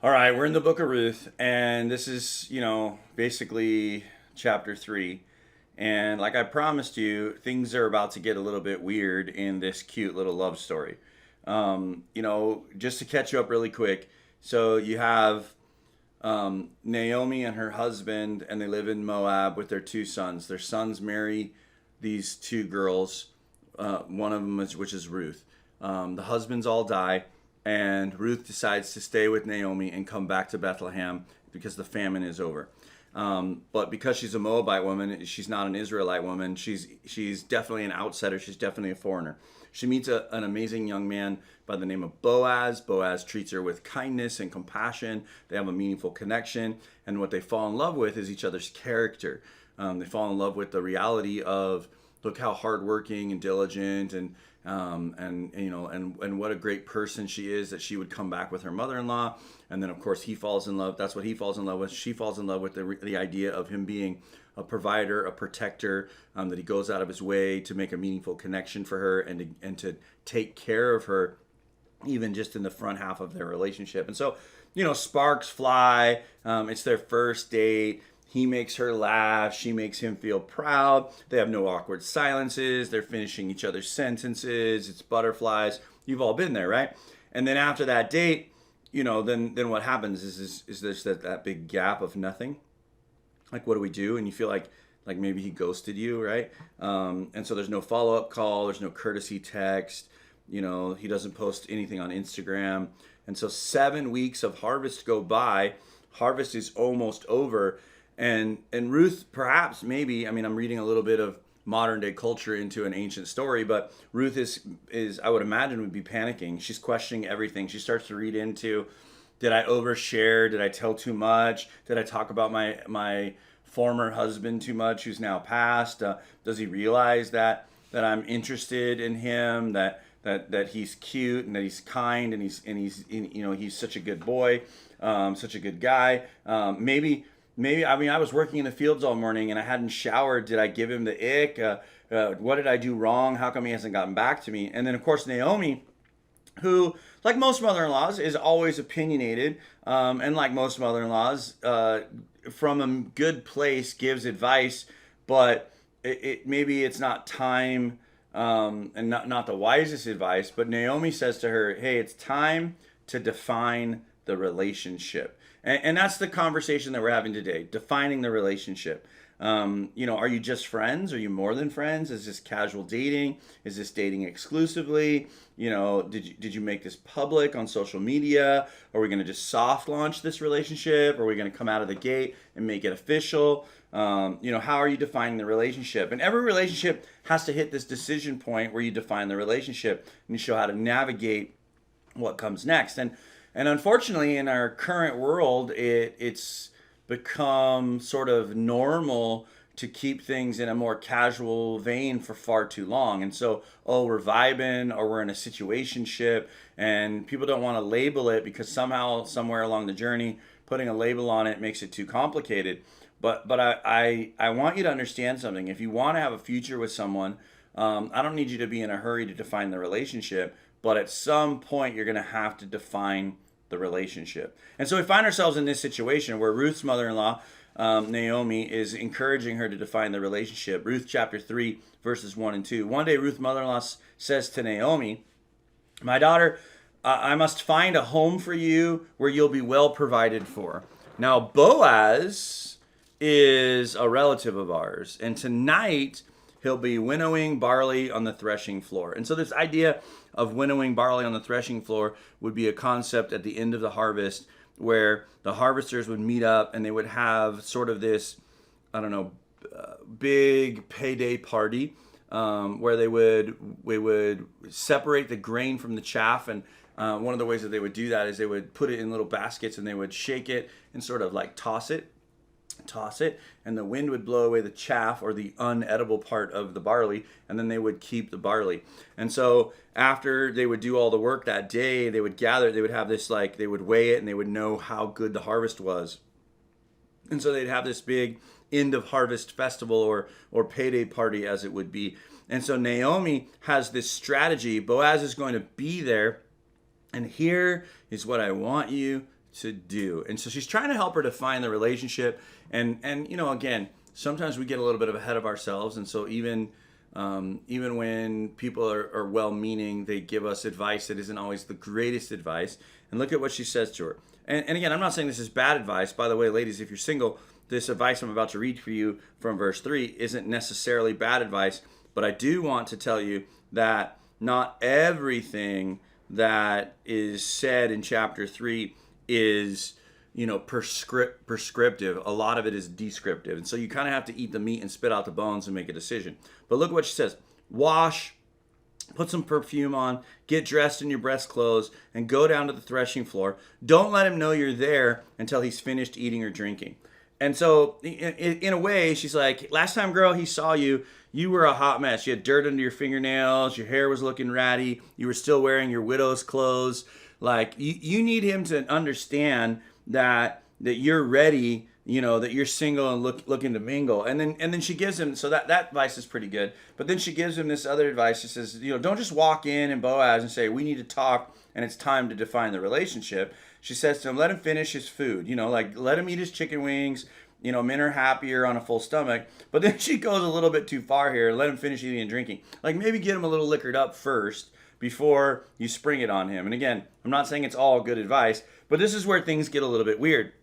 All right, we're in the book of Ruth, and this is, basically chapter 3. And like I promised you, things are about to get a little bit weird in this cute little love story. Just to catch you up really quick. So you have Naomi and her husband, and they live in Moab with their two sons. Their sons marry these two girls, one of them which is Ruth. The husbands all die, and Ruth decides to stay with Naomi and come back to Bethlehem because the famine is over. But because she's a Moabite woman, she's not an Israelite woman. She's definitely an outsider. She's definitely a foreigner. She meets an amazing young man by the name of Boaz. Boaz treats her with kindness and compassion. They have a meaningful connection, and what they fall in love with is each other's character. They fall in love with the reality of, look how hardworking and diligent and what a great person she is, that she would come back with her mother-in-law. And then of course he falls in love. That's what he falls in love with. She falls in love with the idea of him being a provider, a protector, that he goes out of his way to make a meaningful connection for her and to take care of her, even just in the front half of their relationship. And so, sparks fly. It's their first date. He makes her laugh. She makes him feel proud. They have no awkward silences. They're finishing each other's sentences. It's butterflies. You've all been there, right? And then after that date, then what happens is there's that big gap of nothing. Like, what do we do? And you feel like maybe he ghosted you, right? And so there's no follow-up call. There's no courtesy text. He doesn't post anything on Instagram. And so 7 weeks of harvest go by. Harvest is almost over. And Ruth, perhaps, maybe, I'm reading a little bit of modern day culture into an ancient story, but Ruth is I would imagine, would be panicking. She's questioning everything. She starts to read into, did I overshare? Did I tell too much? Did I talk about my former husband too much, who's now passed? Does he realize that I'm interested in him? That he's cute and that he's kind and he's such a good boy, such a good guy. Maybe I was working in the fields all morning and I hadn't showered. Did I give him the ick? What did I do wrong? How come he hasn't gotten back to me? And then of course Naomi, who, like most mother-in-laws, is always opinionated, and like most mother-in-laws, from a good place gives advice, but maybe it's not time, and not the wisest advice. But Naomi says to her, "Hey, it's time to define the relationship." And that's the conversation that we're having today, defining the relationship. Are you just friends? Are you more than friends? Is this casual dating? Is this dating exclusively? Did you make this public on social media? Are we going to just soft launch this relationship? Are we going to come out of the gate and make it official? How are you defining the relationship? And every relationship has to hit this decision point where you define the relationship and you show how to navigate what comes next. And unfortunately, in our current world, it's become sort of normal to keep things in a more casual vein for far too long. And so, we're vibing, or we're in a situationship, and people don't want to label it because somehow, somewhere along the journey, putting a label on it makes it too complicated. But I want you to understand something. If you want to have a future with someone, I don't need you to be in a hurry to define the relationship, but at some point you're going to have to define the relationship. And so we find ourselves in this situation where Ruth's mother-in-law, Naomi, is encouraging her to define the relationship. Ruth chapter 3, verses 1 and 2. One day Ruth's mother-in-law says to Naomi, "My daughter, I must find a home for you where you'll be well provided for." Now, Boaz is a relative of ours, and tonight he'll be winnowing barley on the threshing floor. And so this idea of winnowing barley on the threshing floor would be a concept at the end of the harvest where the harvesters would meet up and they would have sort of this, big payday party, where we would separate the grain from the chaff. And one of the ways that they would do that is they would put it in little baskets and they would shake it and sort of like toss it, and the wind would blow away the chaff, or the unedible part of the barley, and then they would keep the barley. And so after they would do all the work that day, they would gather, they would have this, they would weigh it and they would know how good the harvest was. And so they'd have this big end of harvest festival or payday party, as it would be. And so Naomi has this strategy. Boaz is going to be there, and here is what I want you to do. And so she's trying to help her define the relationship. And again, sometimes we get a little bit ahead of ourselves. And so even when people are well-meaning, they give us advice that isn't always the greatest advice. And look at what she says to her. And again, I'm not saying this is bad advice. By the way, ladies, if you're single, this advice I'm about to read for you from verse 3 isn't necessarily bad advice. But I do want to tell you that not everything that is said in chapter 3 is prescriptive. A lot of it is descriptive. And so you kind of have to eat the meat and spit out the bones and make a decision. But look what she says. Wash, put some perfume on, get dressed in your best clothes, and go down to the threshing floor. Don't let him know you're there until he's finished eating or drinking. And so in a way, she's like, last time, girl, he saw you, you were a hot mess. You had dirt under your fingernails. Your hair was looking ratty. You were still wearing your widow's clothes. Like, you need him to understand that you're ready, that you're single and looking to mingle. And then she gives him, so that advice is pretty good. But then she gives him this other advice. She says, don't just walk in and Boaz and say, we need to talk and it's time to define the relationship. She says to him, let him finish his food. Let him eat his chicken wings. Men are happier on a full stomach. But then she goes a little bit too far here. Let him finish eating and drinking. Like, maybe get him a little liquored up first before you spring it on him. And again, I'm not saying it's all good advice, but this is where things get a little bit weird.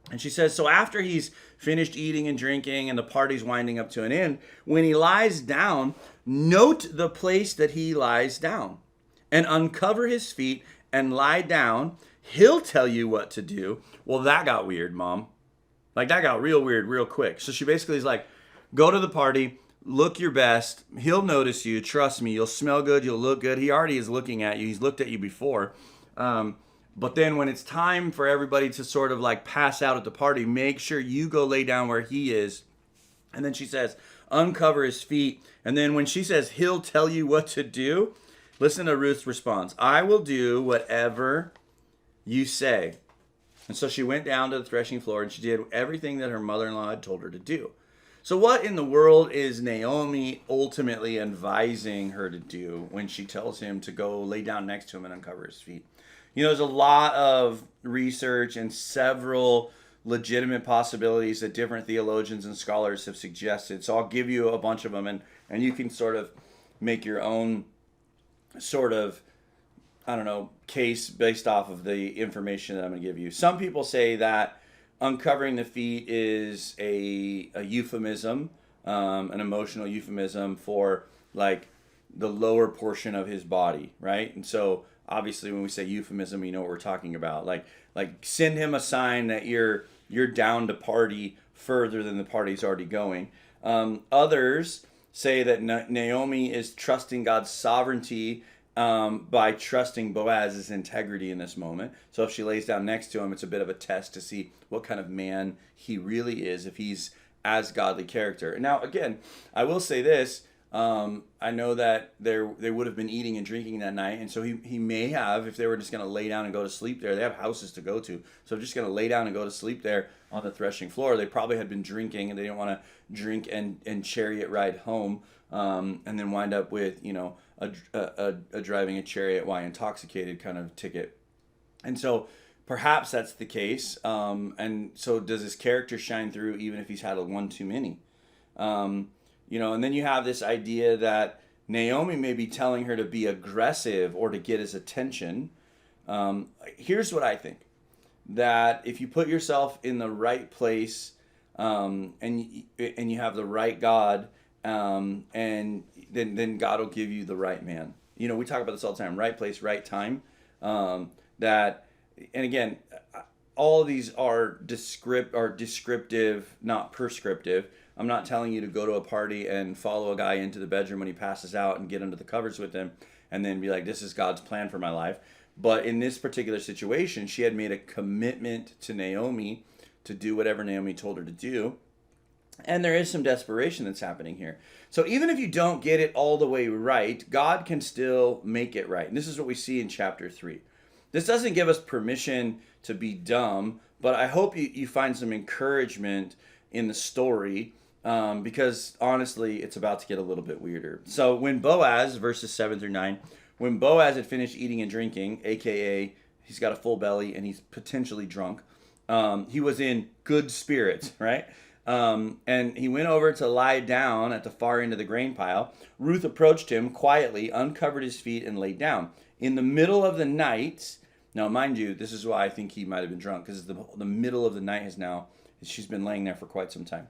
And she says, so after he's finished eating and drinking and the party's winding up to an end, when he lies down, note the place that he lies down and uncover his feet and lie down. He'll tell you what to do. Well, that got weird, Mom. Like, that got real weird real quick. So she basically is like, go to the party, look your best. He'll notice you. Trust me. You'll smell good. You'll look good. He already is looking at you. He's looked at you before. But then when it's time for everybody to sort of like pass out at the party, make sure you go lay down where he is. And then she says, uncover his feet. And then when she says, he'll tell you what to do, listen to Ruth's response. I will do whatever you say. And so she went down to the threshing floor and she did everything that her mother-in-law had told her to do. So what in the world is Naomi ultimately advising her to do when she tells him to go lay down next to him and uncover his feet? There's a lot of research and several legitimate possibilities that different theologians and scholars have suggested. So I'll give you a bunch of them and you can sort of make your own sort of, case based off of the information that I'm going to give you. Some people say that uncovering the feet is a euphemism, an emotional euphemism for like the lower portion of his body, right? And so obviously when we say euphemism, you know what we're talking about. Like send him a sign that you're down to party further than the party's already going. Others say that Naomi is trusting God's sovereignty by trusting Boaz's integrity in this moment. So if she lays down next to him, it's a bit of a test to see what kind of man he really is, if he's as godly character. Now, again, I will say this. I know that they would have been eating and drinking that night, and so he may have, if they were just going to lay down and go to sleep there, they have houses to go to, so just going to lay down and go to sleep there on the threshing floor. They probably had been drinking, and they didn't want to drink and chariot ride home, and then wind up with, a driving a chariot while intoxicated kind of ticket. And so perhaps that's the case. And so does his character shine through even if he's had one too many? And then you have this idea that Naomi may be telling her to be aggressive or to get his attention. Here's what I think. That if you put yourself in the right place and you have the right God, and then God will give you the right man. We talk about this all the time, right place, right time. And again, all of these are descriptive, not prescriptive. I'm not telling you to go to a party and follow a guy into the bedroom when he passes out and get under the covers with him and then be like, this is God's plan for my life. But in this particular situation, she had made a commitment to Naomi to do whatever Naomi told her to do. And there is some desperation that's happening here. So even if you don't get it all the way right, God can still make it right. And this is what we see in chapter 3. This doesn't give us permission to be dumb, but I hope you find some encouragement in the story, because honestly, it's about to get a little bit weirder. So when Boaz, verses 7 through 9, when Boaz had finished eating and drinking, aka he's got a full belly and he's potentially drunk. He was in good spirits, right? And he went over to lie down at the far end of the grain pile. Ruth approached him quietly, uncovered his feet, and laid down. In the middle of the night, now mind you, this is why I think he might have been drunk, because the middle of the night is now, she's been laying there for quite some time.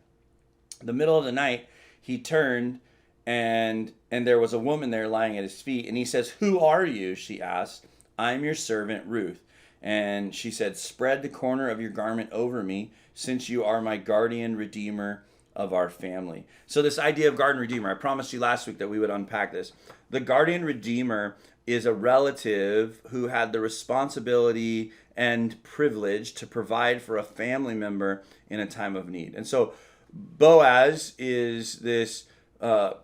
The middle of the night, he turned, and there was a woman there lying at his feet. And he says, "Who are you?" she asked. "I'm your servant, Ruth." And she said, "Spread the corner of your garment over me, since you are my guardian redeemer of our family." So this idea of guardian redeemer, I promised you last week that we would unpack this. The guardian redeemer is a relative who had the responsibility and privilege to provide for a family member in a time of need. And so Boaz is this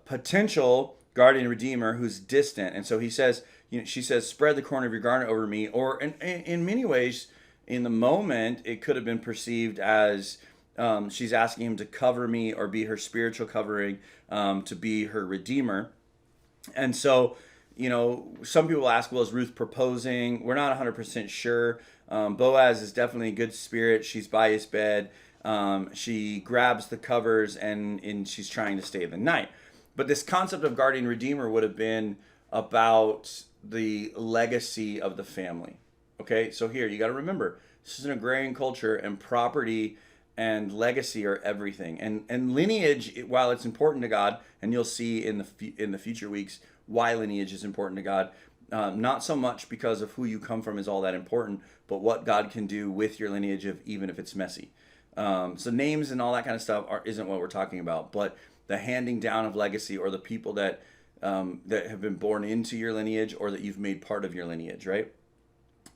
potential guardian redeemer who's distant. And so he says, she says, "Spread the corner of your garment over me." Or in many ways, in the moment, it could have been perceived as she's asking him to cover me or be her spiritual covering, to be her redeemer. And so, some people ask, well, is Ruth proposing? We're not 100% sure. Boaz is definitely in good spirit. She's by his bed. She grabs the covers and she's trying to stay the night. But this concept of guardian redeemer would have been about the legacy of the family. Okay, so here you got to remember, this is an agrarian culture, and property and legacy are everything. And lineage, while it's important to God, and you'll see in the future weeks why lineage is important to God, not so much because of who you come from is all that important, but what God can do with your lineage, even if it's messy. So names and all that kind of stuff isn't what we're talking about, but the handing down of legacy, or the people that have been born into your lineage, or that you've made part of your lineage, right?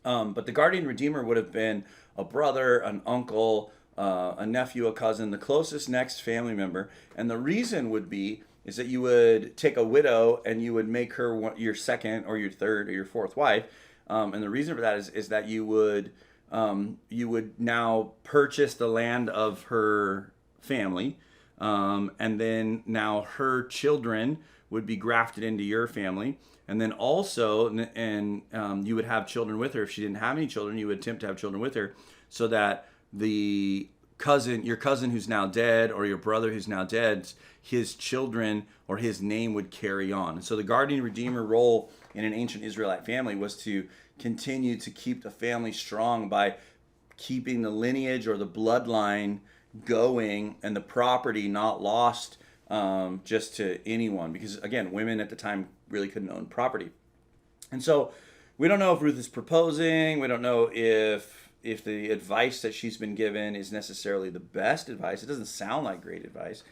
But the guardian redeemer would have been a brother, an uncle, a nephew, a cousin, the closest next family member. And the reason would be is that you would take a widow and you would make her your second or your third or your fourth wife. And the reason for that is that you would now purchase the land of her family, and then now her children would be grafted into your family. And then also, you would have children with her. If she didn't have any children, you would attempt to have children with her, so that your cousin who's now dead, or your brother who's now dead, his children or his name would carry on. And so the guardian redeemer role in an ancient Israelite family was to continue to keep the family strong by keeping the lineage or the bloodline going, and the property not lost just to anyone, because again, women at the time really couldn't own property. And so we don't know if Ruth is proposing. We don't know if the advice that she's been given is necessarily the best advice. It doesn't sound like great advice.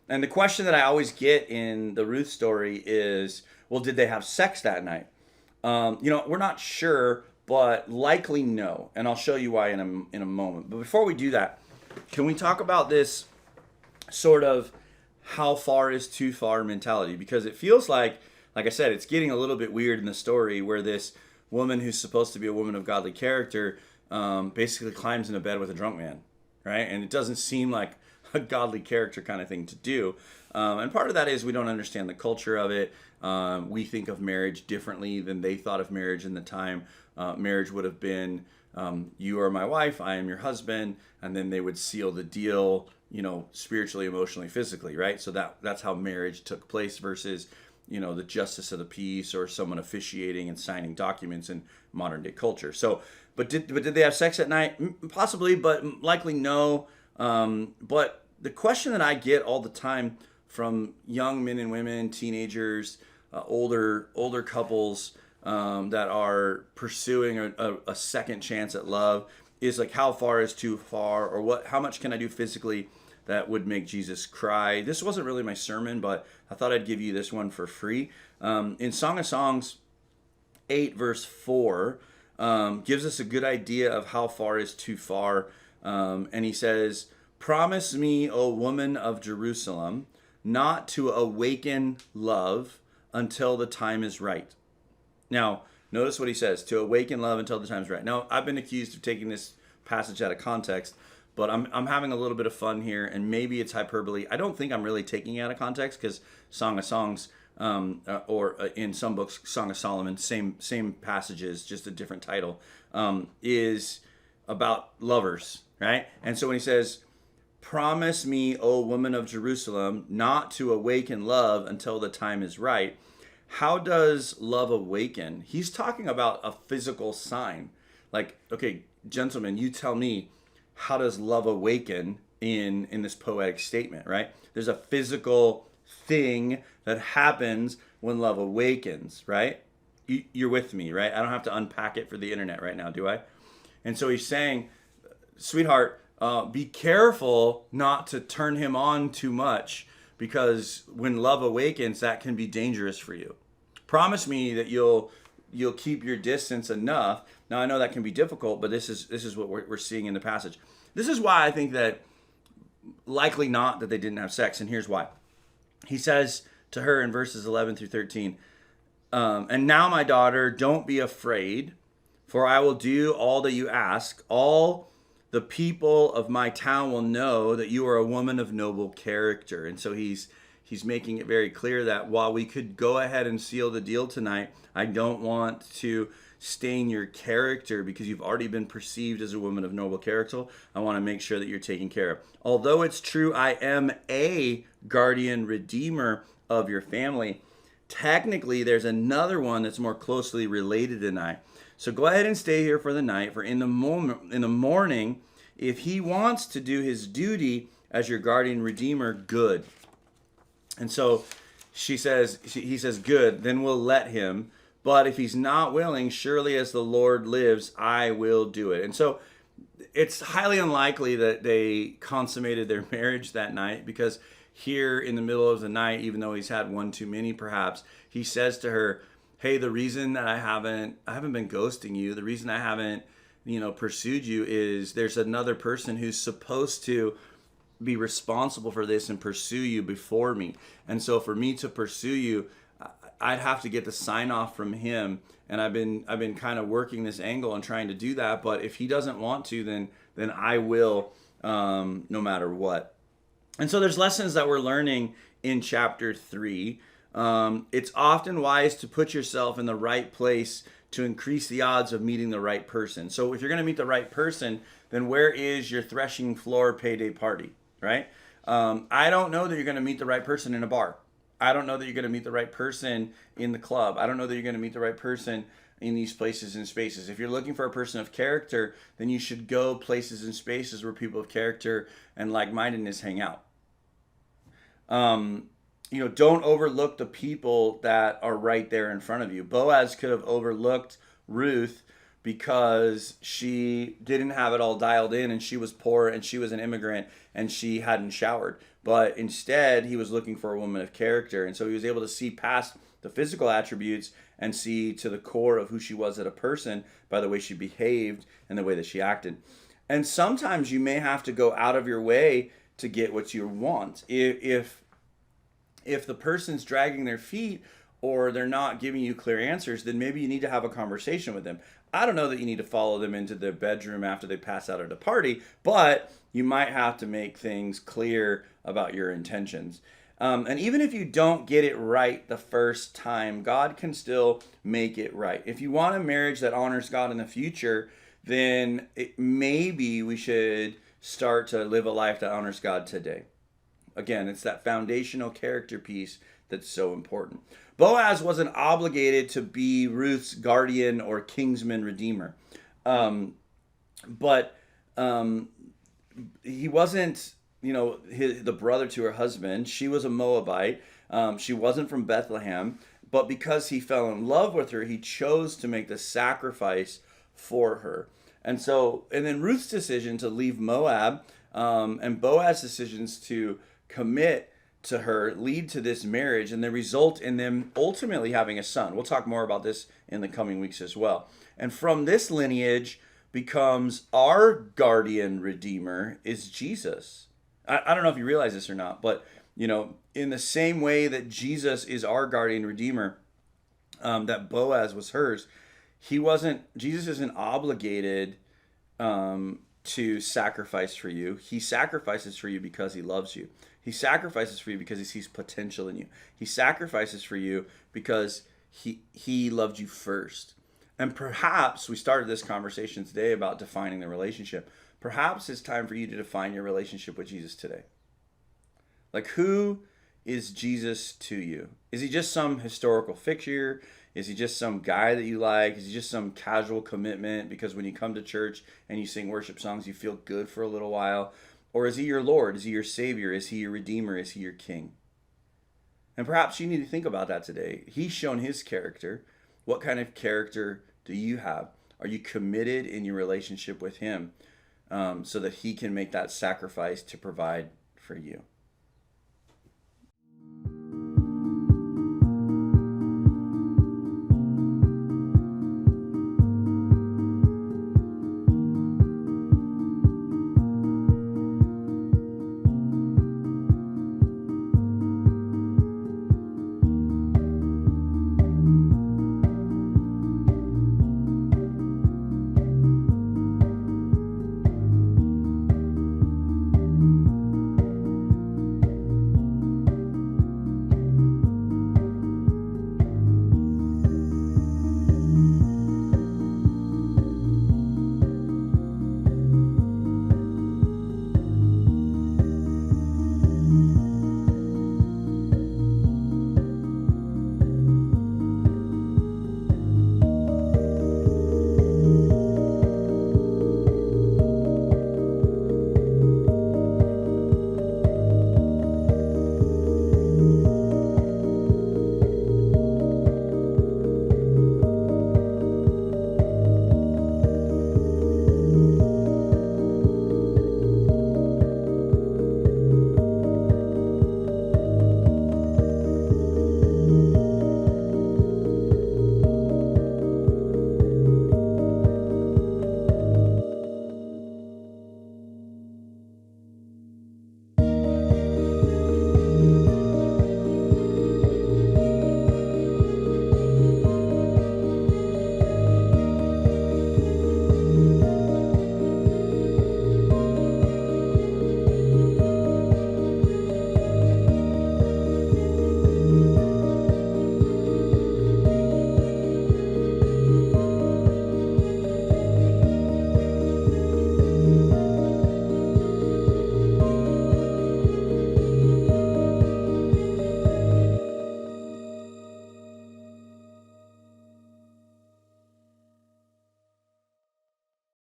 And the question that I always get in the Ruth story is, well, did they have sex that night? We're not sure, but likely no. And I'll show you why in a moment. But before we do that, can we talk about this sort of how far is too far mentality? Because it feels like I said, it's getting a little bit weird in the story, where this woman who's supposed to be a woman of godly character basically climbs into bed with a drunk man, right? And it doesn't seem like a godly character kind of thing to do. And part of that is we don't understand the culture of it. We think of marriage differently than they thought of marriage in the time. Marriage would have been, you are my wife, I am your husband, and then they would seal the deal, spiritually, emotionally, physically, right? So that's how marriage took place, versus, the justice of the peace or someone officiating and signing documents in modern day culture. So, but did they have sex at night? Possibly, but likely no. But the question that I get all the time from young men and women, teenagers, older couples that are pursuing a second chance at love is like, how far is too far, or how much can I do physically that would make Jesus cry? This wasn't really my sermon, but I thought I'd give you this one for free. In Song of Songs 8 verse 4 gives us a good idea of how far is too far. And he says, "Promise me, O woman of Jerusalem, not to awaken love until the time is right." Now, notice what he says, to awaken love until the time is right. Now, I've been accused of taking this passage out of context, but I'm having a little bit of fun here, and maybe it's hyperbole. I don't think I'm really taking it out of context, because Song of Songs or in some books, Song of Solomon, same passages, just a different title, is about lovers, right? And so when he says, promise me, O woman of Jerusalem, not to awaken love until the time is right. How does love awaken? He's talking about a physical sign. Like, okay, gentlemen, you tell me, how does love awaken in this poetic statement, right? There's a physical thing that happens when love awakens, right? You're with me, right? I don't have to unpack it for the internet right now, do I? And so he's saying, sweetheart, be careful not to turn him on too much, because when love awakens, that can be dangerous for you. Promise me that you'll keep your distance enough. Now, I know that can be difficult, but this is what we're seeing in the passage. This is why I think that likely not that they didn't have sex, and here's why. He says to her in verses 11 through 13, and now, my daughter, don't be afraid, for I will do all that you ask. All the people of my town will know that you are a woman of noble character. And so he's making it very clear that while we could go ahead and seal the deal tonight, I don't want to stain your character because you've already been perceived as a woman of noble character. I want to make sure that you're taken care of. Although it's true I am a guardian redeemer of your family, technically there's another one that's more closely related than I. So go ahead and stay here for the night, for in the morning, if he wants to do his duty as your guardian redeemer, good. And so he says, good, then we'll let him. But if he's not willing, surely as the Lord lives, I will do it. And so it's highly unlikely that they consummated their marriage that night, because here in the middle of the night, even though he's had one too many perhaps, he says to her, hey, the reason that I haven't been ghosting you, the reason I haven't, pursued you is there's another person who's supposed to be responsible for this and pursue you before me. And so for me to pursue you, I'd have to get the sign off from him. And I've been kind of working this angle and trying to do that. But if he doesn't want to, then I will, no matter what. And so there's lessons that we're learning in chapter 3. It's often wise to put yourself in the right place to increase the odds of meeting the right person. So if you're going to meet the right person, then where is your threshing floor payday party, right? I don't know that you're going to meet the right person in a bar. I don't know that you're going to meet the right person in the club. I don't know that you're going to meet the right person in these places and spaces. If you're looking for a person of character, then you should go places and spaces where people of character and like-mindedness hang out. Don't overlook the people that are right there in front of you. Boaz could have overlooked Ruth because she didn't have it all dialed in, and she was poor, and she was an immigrant, and she hadn't showered. But instead, he was looking for a woman of character. And so he was able to see past the physical attributes and see to the core of who she was as a person by the way she behaved and the way that she acted. And sometimes you may have to go out of your way to get what you want. If the person's dragging their feet or they're not giving you clear answers, then maybe you need to have a conversation with them. I don't know that you need to follow them into their bedroom after they pass out at a party, but you might have to make things clear about your intentions. And even if you don't get it right the first time, God can still make it right. If you want a marriage that honors God in the future, then maybe we should start to live a life that honors God today. Again, it's that foundational character piece that's so important. Boaz wasn't obligated to be Ruth's guardian or kinsman redeemer. But he wasn't, the brother to her husband. She was a Moabite. She wasn't from Bethlehem. But because he fell in love with her, he chose to make the sacrifice for her. And then Ruth's decision to leave Moab and Boaz's decisions to commit to her lead to this marriage, and they result in them ultimately having a son. We'll talk more about this in the coming weeks as well. And from this lineage becomes our guardian redeemer is Jesus. I don't know if you realize this or not, but in the same way that Jesus is our guardian redeemer, that Boaz was hers, Jesus isn't obligated to sacrifice for you. He sacrifices for you because he loves you. He sacrifices for you because he sees potential in you. He sacrifices for you because he loved you first. And perhaps we started this conversation today about defining the relationship. Perhaps it's time for you to define your relationship with Jesus today. Like, who is Jesus to you? Is he just some historical figure? Is he just some guy that you like? Is he just some casual commitment because when you come to church and you sing worship songs, you feel good for a little while? Or is he your Lord? Is he your Savior? Is he your Redeemer? Is he your King? And perhaps you need to think about that today. He's shown his character. What kind of character do you have? Are you committed in your relationship with him so that he can make that sacrifice to provide for you?